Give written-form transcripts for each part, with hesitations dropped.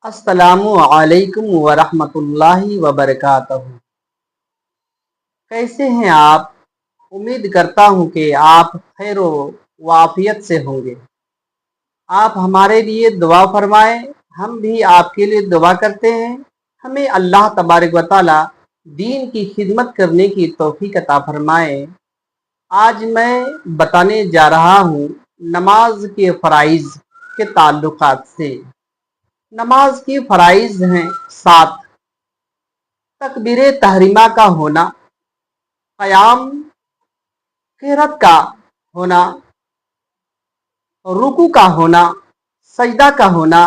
अस्सलामु अलैकुम वरहमतुल्लाहि वबरकातहू। कैसे हैं आप? उम्मीद करता हूँ कि आप खैर व आफियत से होंगे। आप हमारे लिए दुआ फरमाएं, हम भी आपके लिए दुआ करते हैं। हमें अल्लाह तबारक व तआला दीन की खिदमत करने की तौफीक अता फरमाए। आज मैं बताने जा रहा हूँ नमाज के फ़राइज़ के ताल्लुकात से। नमाज की फ़राइज़ हैं 7। तकबीर तहरीमा का होना, क़याम, क़िरात का होना, रुकू का होना, सजदा का होना,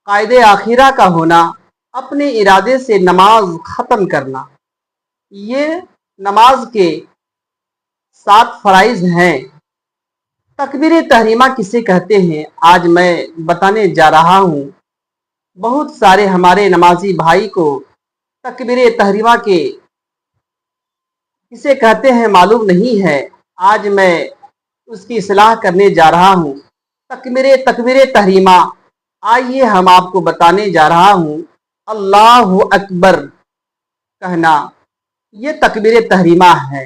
क़ायदे आखिरा का होना, अपने इरादे से नमाज ख़त्म करना। ये नमाज के 7 फ़राइज़ हैं। तकबीर तहरीमा किसे कहते हैं आज मैं बताने जा रहा हूँ। बहुत सारे हमारे नमाजी भाई को तकबीर तहरीमा के किसे कहते हैं मालूम नहीं है। आज मैं उसकी इस्लाह करने जा रहा हूँ। तकबीर तहरीमा आइए हम आपको बताने जा रहा हूँ। अल्लाहु अकबर कहना, ये तकबीर तहरीमा है।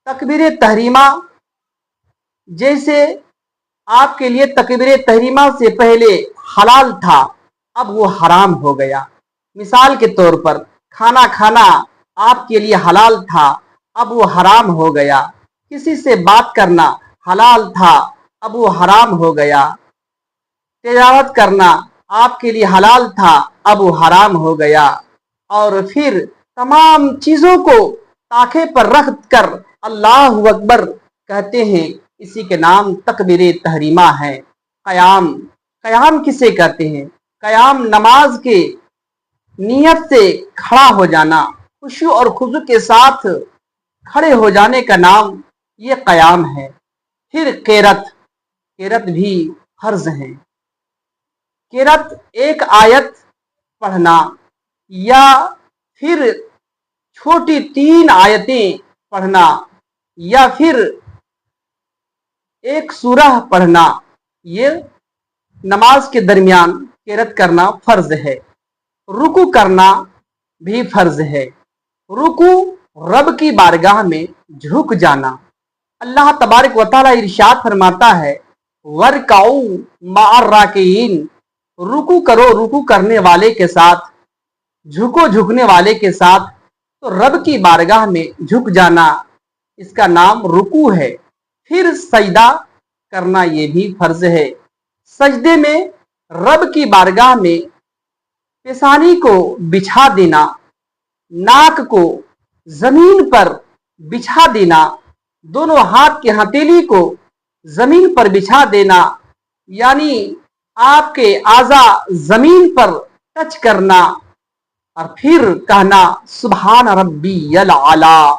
तकबीर तहरीमा जैसे आपके लिए तकबीर तहरीमा से पहले हलाल था, अब वो हराम हो गया। मिसाल के तौर पर खाना खाना आपके लिए हलाल था, अब वो हराम हो गया। किसी से बात करना हलाल था, अब वो हराम हो गया। तिजारत करना आपके लिए हलाल था, अब वो हराम हो गया। और फिर तमाम चीज़ों को ताखे पर रख कर अल्लाहु अकबर कहते हैं, इसी के नाम तकबीर तहरीमा है। क़याम, क़याम किसे कहते हैं? क़याम नमाज के नियत से खड़ा हो जाना, खुशू और खुजू के साथ खड़े हो जाने का नाम ये क़याम है। फिर क़िरात, क़िरात भी फर्ज है। क़िरात एक आयत पढ़ना या फिर छोटी 3 आयतें पढ़ना या फिर एक सूरह पढ़ना, ये नमाज के दरमियान क़िरात करना फर्ज है। रुकू करना भी फर्ज है। रुकू रब की बारगाह में झुक जाना। अल्लाह तबारक व तआला इरशाद फरमाता है, वरकाऊ मअर राकिईन, रुकू करो रुकू करने वाले के साथ, झुको झुकने वाले के साथ। तो रब की बारगाह में झुक जाना, इसका नाम रुकू है। फिर सजदा करना, ये भी फर्ज है। सजदे में रब की बारगाह में पेशानी को बिछा देना, नाक को जमीन पर बिछा देना, दोनों हाथ की हथेली को जमीन पर बिछा देना, यानी आपके आज़ा जमीन पर टच करना। और फिर कहना, सुभान रब्बियल आला,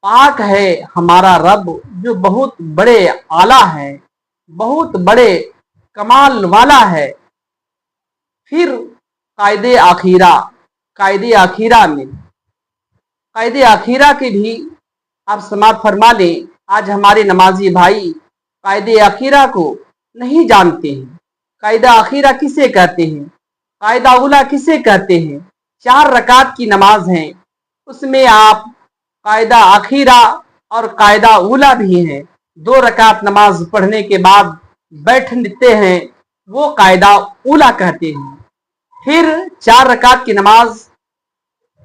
पाक है हमारा रब जो बहुत बड़े आला है, बहुत बड़े कमाल वाला है। फिर क़ायदे आखिरा, क़ायदे आखिरा में, क़ायदे आखिरा के भी आप समाअत फरमा लें। आज हमारे नमाजी भाई क़ायदे आखिरा को नहीं जानते हैं। क़ायदा आखिरा किसे कहते हैं? क़ायदा उला किसे कहते हैं? 4 रकात की नमाज है, उसमें आप क़ायदा आखिरा और क़ायदा उला भी हैं। 2 रकात नमाज पढ़ने के बाद बैठते हैं, वो क़ायदा उला कहते हैं। फिर 4 रकात की नमाज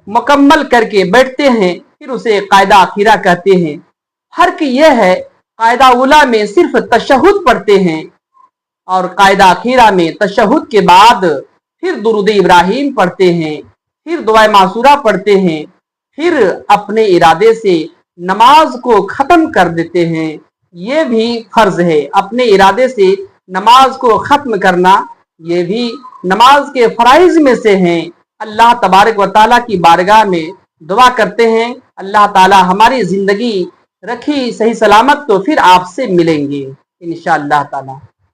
मुकम्मल करके बैठते हैं, फिर उसे क़ायदा आखिरा कहते हैं। फर्क यह है, क़ायदा उला में सिर्फ तशहुद पढ़ते हैं और क़ायदा आखिरा में तशहुद के बाद फिर दुरूद इब्राहिम पढ़ते हैं, फिर दुआ मासूरा पढ़ते हैं, फिर अपने इरादे से नमाज को ख़त्म कर देते हैं। ये भी फर्ज है। अपने इरादे से नमाज को ख़त्म करना, ये भी नमाज के फ़राइज़ में से हैं। अल्लाह तबारक व तआला की बारगाह में दुआ करते हैं, अल्लाह ताला हमारी ज़िंदगी रखी सही सलामत, तो फिर आपसे मिलेंगे इंशाअल्लाह ताला।